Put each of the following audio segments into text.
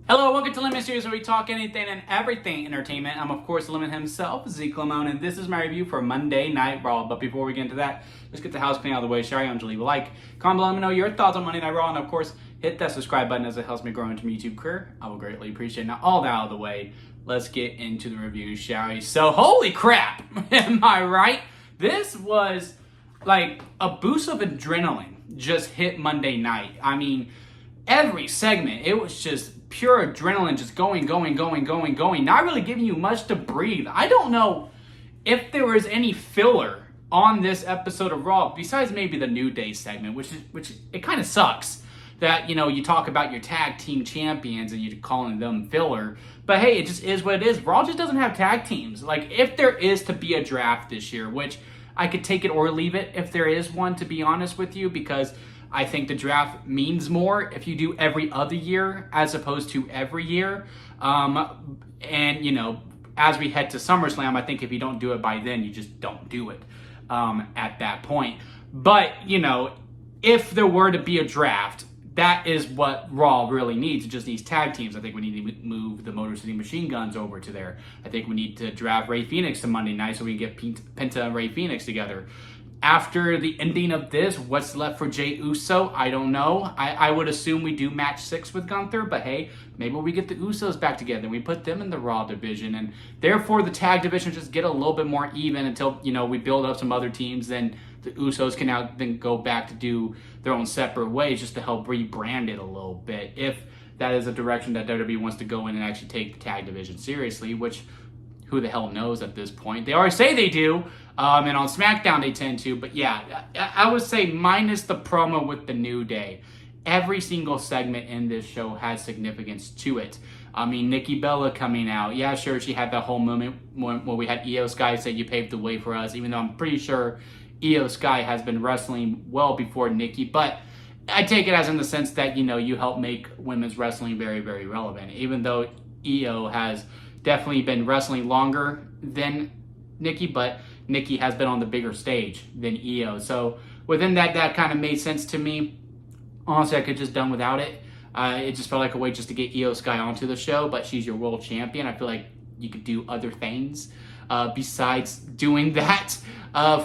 Hello, welcome to Lemon Series, where we talk anything and everything entertainment. I'm, of course, Lemon himself, Zeke Lemon, and this is my review for Monday Night Raw. But before we get into that, let's get the house clean out of the way. Shari, I'm to leave a like. Comment below, let me know your thoughts on Monday Night Raw, and of course, hit that subscribe button as it helps me grow into my YouTube career. I will greatly appreciate it. Now, all that out of the way, let's get into the review, shall we? So, holy crap! Am I right? This was like a boost of adrenaline just hit Monday night. I mean, every segment, it was just pure adrenaline, just going, not really giving you much to breathe. I don't know if there was any filler on this episode of Raw, besides maybe the New Day segment, which it kind of sucks that, you know, you talk about your tag team champions and you're calling them filler. But hey, it just is what it is. Raw just doesn't have tag teams. Like, if there is to be a draft this year, which I could take it or leave it if there is one, to be honest with you, because I think the draft means more if you do every other year as opposed to every year. And, you know, as we head to SummerSlam, I think if you don't do it by then, you just don't do it at that point. But, you know, if there were to be a draft, that is what Raw really needs. It just needs tag teams. I think we need to move the Motor City Machine Guns over to there. I think we need to draft Rey Fenix to Monday night so we can get Penta and Rey Fenix together. After the ending of this, what's left for Jey Uso? I don't know. I would assume we do match 6 with Gunther, but hey, maybe we get the Usos back together and we put them in the Raw division, and therefore the tag division just get a little bit more even until, you know, we build up some other teams. Then the Usos can now then go back to do their own separate ways just to help rebrand it a little bit, if that is a direction that WWE wants to go in and actually take the tag division seriously, which who the hell knows at this point. They always say they do, and on SmackDown they tend to, but yeah, I would say minus the promo with the New Day, every single segment in this show has significance to it. I mean, Nikki Bella coming out, yeah, sure, she had that whole moment where we had Io Sky say, "You paved the way for us," even though I'm pretty sure Io Sky has been wrestling well before Nikki, but I take it as in the sense that, you know, you help make women's wrestling very, very relevant, even though Io has definitely been wrestling longer than Nikki, but Nikki has been on the bigger stage than Io. So within that kind of made sense to me. Honestly, I could just done without it. It just felt like a way just to get Io Sky onto the show, but she's your world champion. I feel like you could do other things besides doing that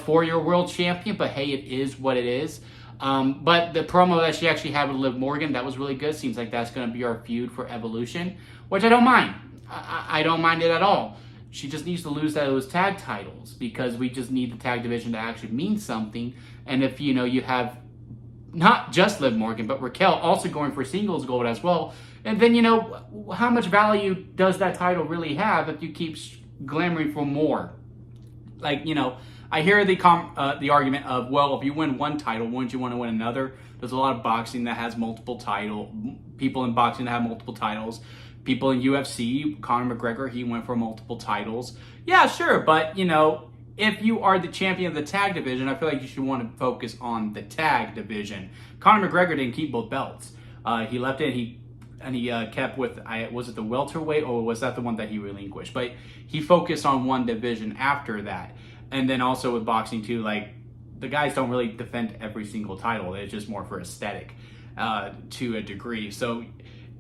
for your world champion, but hey, it is what it is. But the promo that she actually had with Liv Morgan, that was really good. Seems like that's going to be our feud for Evolution, which I don't mind. I don't mind it at all. She just needs to lose those tag titles, because we just need the tag division to actually mean something. And if, you know, you have not just Liv Morgan, but Raquel also going for singles gold as well, and then, you know, how much value does that title really have if you keep glamoring for more? Like, you know, I hear the argument of, well, if you win one title, wouldn't you want to win another? There's a lot of boxing that has multiple people in boxing that have multiple titles. People in UFC, Conor McGregor, he went for multiple titles. Yeah, sure, but, you know, if you are the champion of the tag division, I feel like you should want to focus on the tag division. Conor McGregor didn't keep both belts. He left it, and he kept with, was it the welterweight, or was that the one that he relinquished? But he focused on one division after that. And then also with boxing too, like, the guys don't really defend every single title. It's just more for aesthetic to a degree. So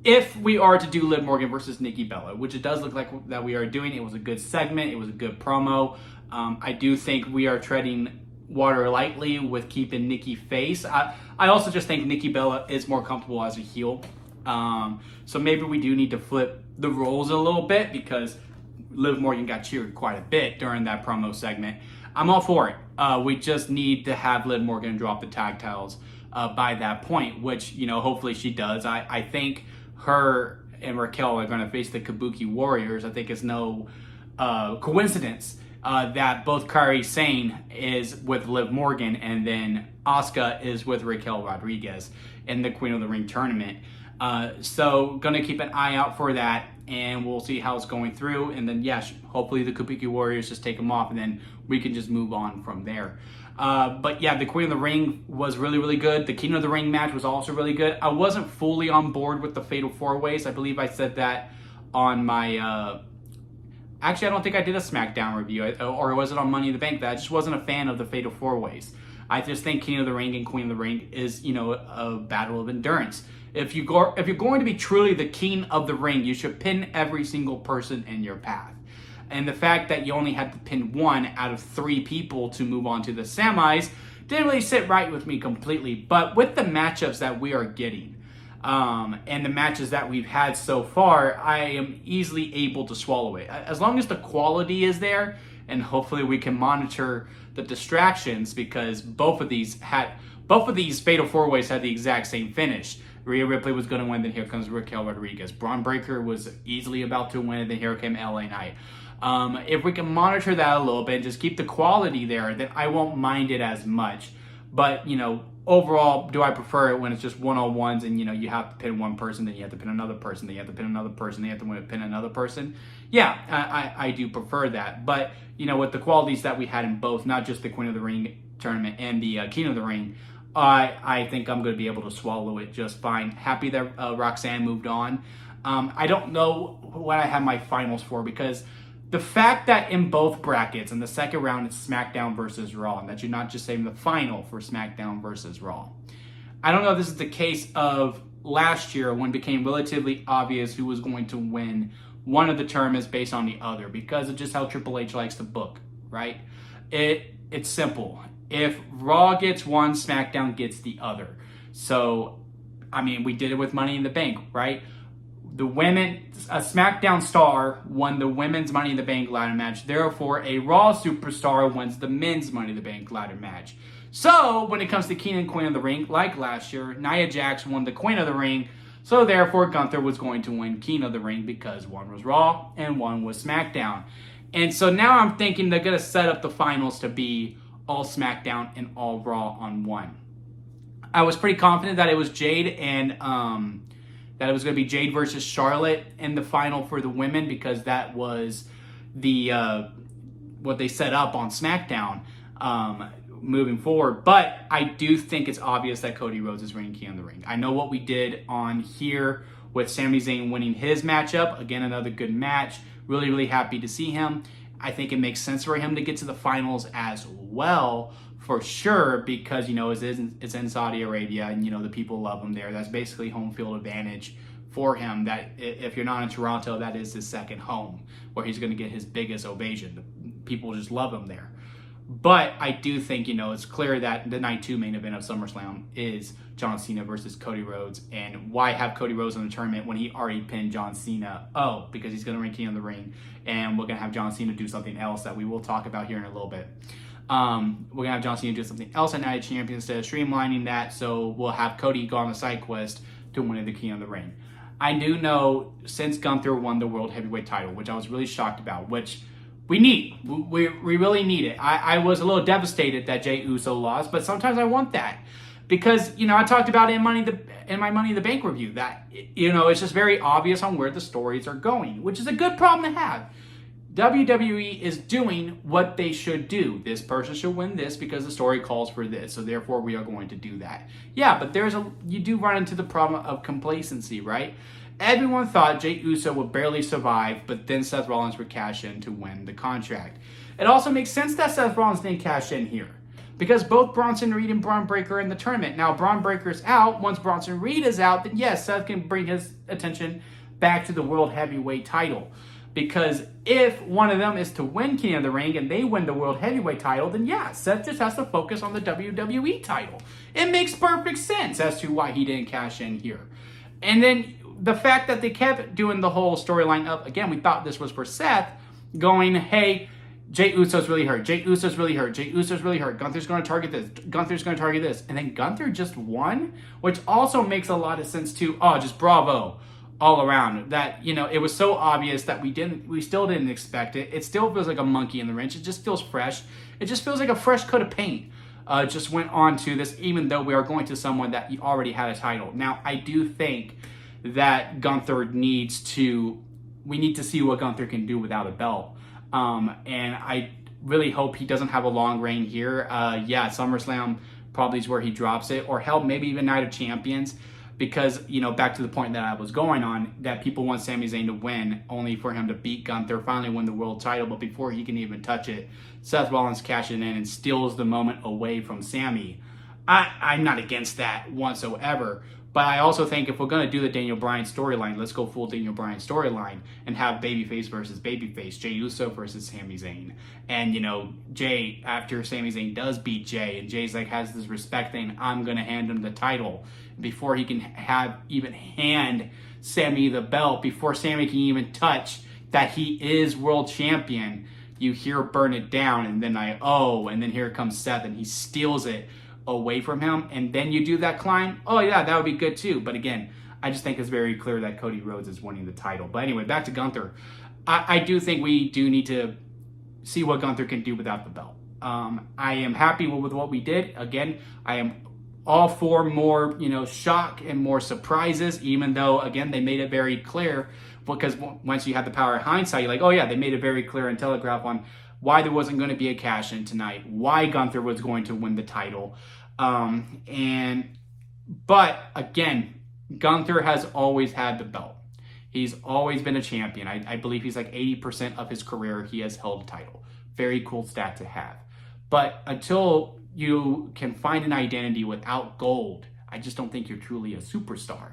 if we are to do Liv Morgan versus Nikki Bella, which it does look like that we are doing, it was a good segment, it was a good promo. I do think we are treading water lightly with keeping Nikki face. I also just think Nikki Bella is more comfortable as a heel. So maybe we do need to flip the roles a little bit, because Liv Morgan got cheered quite a bit during that promo segment. I'm all for it. We just need to have Liv Morgan drop the tag titles by that point, which, you know, hopefully she does. I think her and Raquel are going to face the Kabuki Warriors. I think it's no coincidence that both Kairi Sane is with Liv Morgan and then Asuka is with Raquel Rodriguez in the Queen of the Ring tournament. So going to keep an eye out for that, and we'll see how it's going through. And then, yes, hopefully the Kabuki Warriors just take them off, and then we can just move on from there. But yeah, the Queen of the Ring was really, really good. The King of the Ring match was also really good. I wasn't fully on board with the Fatal 4-Ways. I believe I said that on my... Actually, I don't think I did a SmackDown review, or was it on Money in the Bank? That I just wasn't a fan of the Fatal 4-Ways. I just think King of the Ring and Queen of the Ring is, you know, a battle of endurance. If you're going to be truly the king of the ring, you should pin every single person in your path. And the fact that you only had to pin one out of 3 people to move on to the semis didn't really sit right with me completely. But with the matchups that we are getting, and the matches that we've had so far, I am easily able to swallow it. As long as the quality is there, and hopefully we can monitor the distractions, because both of these Fatal 4-Ways had the exact same finish. Rhea Ripley was going to win, then here comes Raquel Rodriguez. Braun Breaker was easily about to win, and then here came LA Knight. If we can monitor that a little bit and just keep the quality there, then I won't mind it as much. But, overall, do I prefer it when it's just one-on-ones and, you have to pin one person, then you have to pin another person, then you have to pin another person, then you have to pin another person? Yeah, I do prefer that. But, with the qualities that we had in both, not just the Queen of the Ring tournament and the King of the Ring, I think I'm going to be able to swallow it just fine. Happy that Roxanne moved on. I don't know what I have my finals for, because the fact that in both brackets, in the second round, it's SmackDown versus Raw, and that you're not just saving the final for SmackDown versus Raw. I don't know if this is the case of last year when it became relatively obvious who was going to win one of the tournaments based on the other, because of just how Triple H likes to book, right? It's simple. If Raw gets one, SmackDown gets the other. So, we did it with Money in the Bank, right? A SmackDown star won the women's Money in the Bank ladder match. Therefore, a Raw superstar wins the men's Money in the Bank ladder match. So, when it comes to King and Queen of the Ring, like last year, Nia Jax won the Queen of the Ring. So, therefore, Gunther was going to win King of the Ring, because one was Raw and one was SmackDown. And so now I'm thinking they're going to set up the finals to be all SmackDown and all Raw on one. I was pretty confident that it was Jade and that it was going to be Jade versus Charlotte in the final for the women, because that was the what they set up on SmackDown moving forward. But I do think it's obvious that Cody Rhodes is reigning King of the Ring. I know what we did on here with Sami Zayn winning his matchup. Again, another good match. Really, really happy to see him. I think it makes sense for him to get to the finals as well, for sure, because, it's in Saudi Arabia, and, the people love him there. That's basically home field advantage for him, that if you're not in Toronto, that is his second home, where he's going to get his biggest ovation. People just love him there. But I do think, it's clear that the Night 2 main event of SummerSlam is John Cena versus Cody Rhodes. And why have Cody Rhodes in the tournament when he already pinned John Cena? Oh, because he's going to reign King of the Ring. And we're going to have John Cena do something else that we will talk about here in a little bit. We're going to have John Cena do something else at Night of Champions instead of streamlining that. So we'll have Cody go on a side quest to win the King of the Ring. I do know, since Gunther won the World Heavyweight title, which I was really shocked about, which we need. We really need it. I was a little devastated that Jey Uso lost, but sometimes I want that. Because, I talked about it in my Money in the Bank review, that, it's just very obvious on where the stories are going, which is a good problem to have. WWE is doing what they should do. This person should win this because the story calls for this, so therefore we are going to do that. Yeah, but you do run into the problem of complacency, right? Everyone thought Jey Uso would barely survive, but then Seth Rollins would cash in to win the contract. It also makes sense that Seth Rollins didn't cash in here, because both Bronson Reed and Braun Breaker are in the tournament. Now, Braun Breaker's out. Once Bronson Reed is out, then yes, Seth can bring his attention back to the World Heavyweight title. Because if one of them is to win King of the Ring and they win the World Heavyweight title, then yeah, Seth just has to focus on the WWE title. It makes perfect sense as to why he didn't cash in here. And then the fact that they kept doing the whole storyline of, again, we thought this was for Seth, going, hey, Jey Uso's really hurt. Jey Uso's really hurt. Jey Uso's really hurt. Gunther's going to target this. Gunther's going to target this. And then Gunther just won, which also makes a lot of sense too. Oh, just bravo all around. That, it was so obvious that we still didn't expect it. It still feels like a monkey in the wrench. It just feels fresh. It just feels like a fresh coat of paint. Just went on to this, even though we are going to someone that already had a title. Now, I do think that Gunther we need to see what Gunther can do without a belt. And I really hope he doesn't have a long reign here. SummerSlam probably is where he drops it, or hell, maybe even Night of Champions, because, back to the point that I was going on, that people want Sami Zayn to win, only for him to beat Gunther, finally win the world title, but before he can even touch it, Seth Rollins cashes in and steals the moment away from Sami. I'm not against that whatsoever, But I also think if we're going to do the Daniel Bryan storyline, let's go full Daniel Bryan storyline and have babyface versus babyface, Jey Uso versus Sami Zayn. And, you know, Jey, after Sami Zayn does beat Jey, and Jey's like has this respect thing, I'm going to hand him the title before he can even hand Sami the belt, before Sami can even touch that he is world champion. You hear burn it down, and then and then here comes Seth, and he steals it away from him, and then you do that climb. Oh yeah, that would be good too. But again, I just think it's very clear that Cody Rhodes is winning the title. But anyway, back to Gunther. I do think we do need to see what Gunther can do without the belt. I am happy with what we did. Again, I am all for more, shock and more surprises, even though, again, they made it very clear, because once you have the power of hindsight, you're like, oh yeah, they made it very clear and telegraph on why there wasn't going to be a cash-in tonight, why Gunther was going to win the title. But again, Gunther has always had the belt. He's always been a champion. I believe he's like 80% of his career he has held a title. Very cool stat to have. But until you can find an identity without gold, I just don't think you're truly a superstar.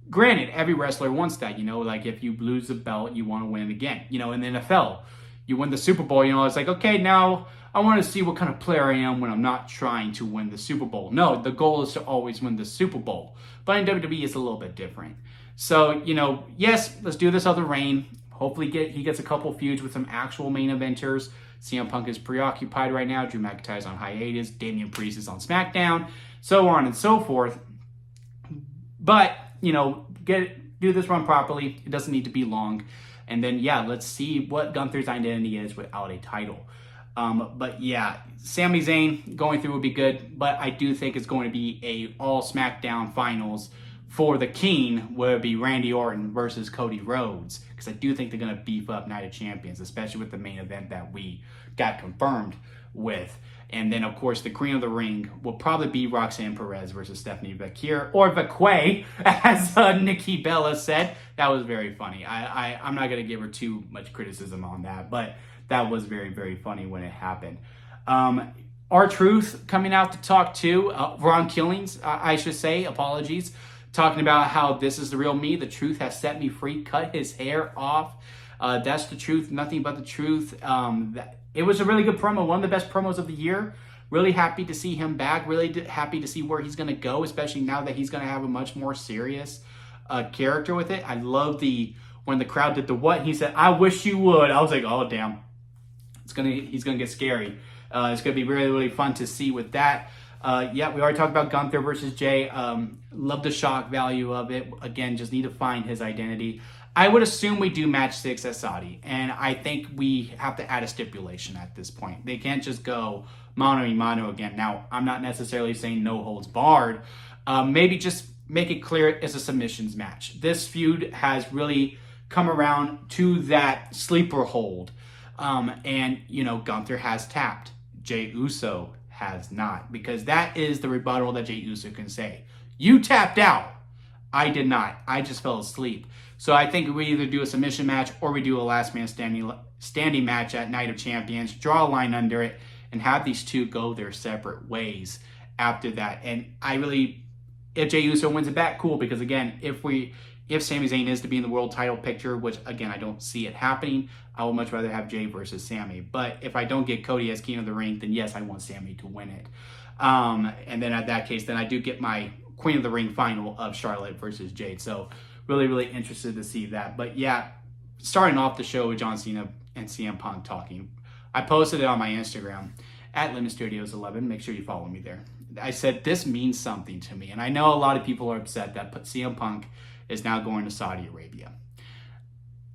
Granted, every wrestler wants that, like if you lose the belt, you want to win again. In the NFL, you win the Super Bowl, it's like, okay, now I want to see what kind of player I am when I'm not trying to win the Super Bowl. No, the goal is to always win the Super Bowl. But in WWE, it's a little bit different. So, yes, let's do this other reign. Hopefully he gets a couple feuds with some actual main eventers. CM Punk is preoccupied right now. Drew McIntyre's on hiatus. Damian Priest is on SmackDown. So on and so forth. But, do this run properly. It doesn't need to be long. And then, let's see what Gunther's identity is without a title. But yeah, Sami Zayn going through would be good, but I do think it's going to be a all SmackDown finals for the King, where it be Randy Orton versus Cody Rhodes, because I do think they're going to beef up Night of Champions, especially with the main event that we got confirmed with. And then, of course, the Queen of the Ring will probably be Roxanne Perez versus Stephanie Vacquier, or Vacquet, as Nikki Bella said. That was very funny. I'm not going to give her too much criticism on that, but that was very, very funny when it happened. R-Truth coming out to talk too. Ron Killings, I should say, apologies, talking about how this is the real me. The truth has set me free. Cut his hair off. That's the truth. Nothing but the truth. It was a really good promo. One of the best promos of the year. Really happy to see him back. Really happy to see where he's going to go, especially now that he's going to have a much more serious character with it. I love when the crowd did the what. He said, "I wish you would." I was like, oh, damn. He's gonna get scary. It's gonna be really, really fun to see with that. We already talked about Gunther versus Jey. Love the shock value of it. Again, just need to find his identity. I would assume we do match 6 at Saudi, and I think we have to add a stipulation at this point. They can't just go mano a mano again. Now, I'm not necessarily saying no holds barred. Maybe just make it clear it's a submissions match. This feud has really come around to that sleeper hold. Gunther has tapped. Jey Uso has not, because that is the rebuttal that Jey Uso can say. You tapped out. I did not. I just fell asleep. So I think we either do a submission match or we do a last man standing match at Night of Champions, draw a line under it, and have these two go their separate ways after that. And if Jey Uso wins it back, cool, because again, if Sami Zayn is to be in the world title picture, which again, I don't see it happening, I would much rather have Jey versus Sami. But if I don't get Cody as King of the Ring, then yes, I want Sami to win it. And then at that case, then I do get my Queen of the Ring final of Charlotte versus Jade. So really, really interested to see that. But yeah, starting off the show with John Cena and CM Punk talking. I posted it on my Instagram at Lemon Studios 11. Make sure you follow me there. I said, this means something to me. And I know a lot of people are upset that CM Punk is now going to Saudi Arabia.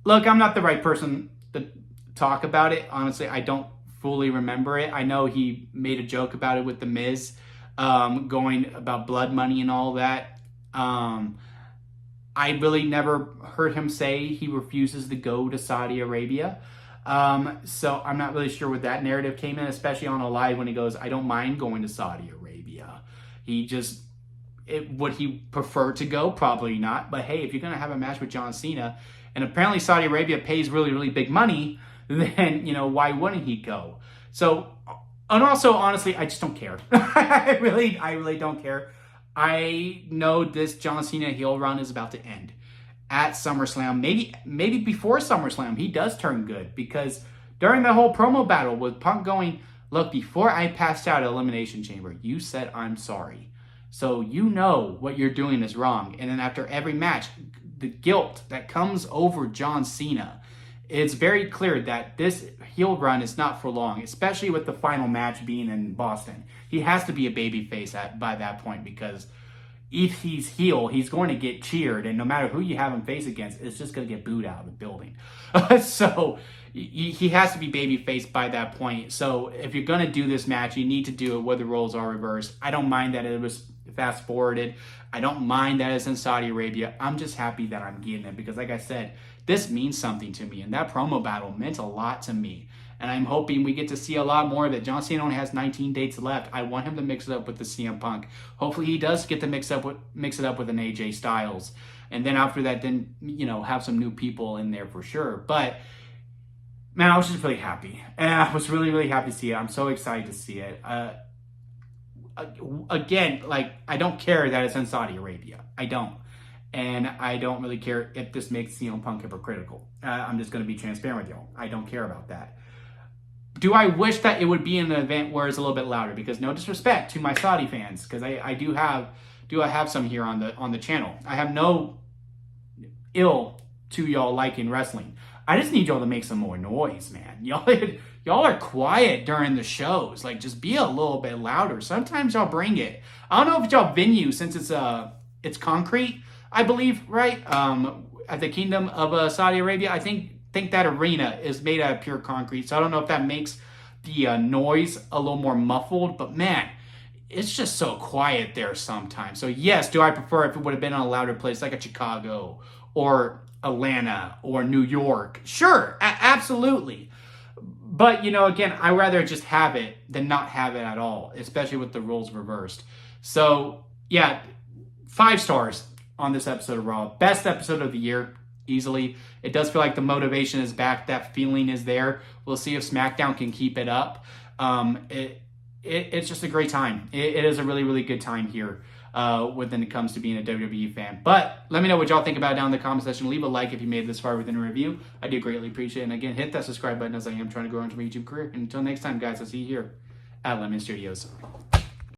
Look, I'm not the right person to talk about it. Honestly, I don't fully remember it. I know he made a joke about it with The Miz, going about blood money and all that. I really never heard him say he refuses to go to Saudi Arabia. So I'm not really sure where that narrative came in, especially on a live when he goes, I don't mind going to Saudi Arabia. Would he prefer to go? Probably not. But hey, if you're going to have a match with John Cena, and apparently Saudi Arabia pays really, really big money, then, why wouldn't he go? So, and also, honestly, I just don't care. I really don't care. I know this John Cena heel run is about to end at SummerSlam. Maybe before SummerSlam, he does turn good, because during the whole promo battle with Punk going, look, before I passed out at Elimination Chamber, you said I'm sorry. So you know what you're doing is wrong. And then after every match, the guilt that comes over John Cena, it's very clear that this heel run is not for long, especially with the final match being in Boston. He has to be a babyface by that point, because if he's heel, he's going to get cheered, and no matter who you have him face against, it's just going to get booed out of the building. So he has to be babyface by that point. So if you're going to do this match, you need to do it where the roles are reversed. I don't mind that it was fast forwarded. I don't mind that it's in Saudi Arabia. I'm just happy that I'm getting it, because like I said, this means something to me, and that promo battle meant a lot to me. And I'm hoping we get to see a lot more of it. John Cena only has 19 dates left. I want him to mix it up with the CM Punk. Hopefully he does get to mix it up with an AJ Styles. And then after that, then, have some new people in there for sure. But, man, I was just really happy. And I was really, really happy to see it. I'm so excited to see it. Again, I don't care that it's in Saudi Arabia. I don't. And I don't really care if this makes CM Punk hypocritical. I'm just going to be transparent with y'all. I don't care about that. Do I wish that it would be in an event where it's a little bit louder? Because no disrespect to my Saudi fans, because I do have some here on the channel. I have no ill to y'all liking wrestling. I just need y'all to make some more noise, man. Y'all are quiet during the shows. Just be a little bit louder. Sometimes y'all bring it. I don't know if y'all venue, since it's concrete, I believe, right? At the Kingdom of Saudi Arabia, I think that arena is made out of pure concrete. So I don't know if that makes the noise a little more muffled. But man, it's just so quiet there sometimes. So yes, do I prefer if it would have been in a louder place like a Chicago or Atlanta or New York? Sure, absolutely. But, again, I'd rather just have it than not have it at all, especially with the roles reversed. So, yeah, 5 stars on this episode of Raw. Best episode of the year, easily. It does feel like the motivation is back. That feeling is there. We'll see if SmackDown can keep it up. It's just a great time. It is a really, really good time here when it comes to being a WWE fan. But let me know what y'all think about it down in the comment section. Leave a like if you made it this far within a review. I do greatly appreciate it. And again, hit that subscribe button, as I am trying to grow into my YouTube career. And until next time, guys, I'll see you here at Lemon Studios.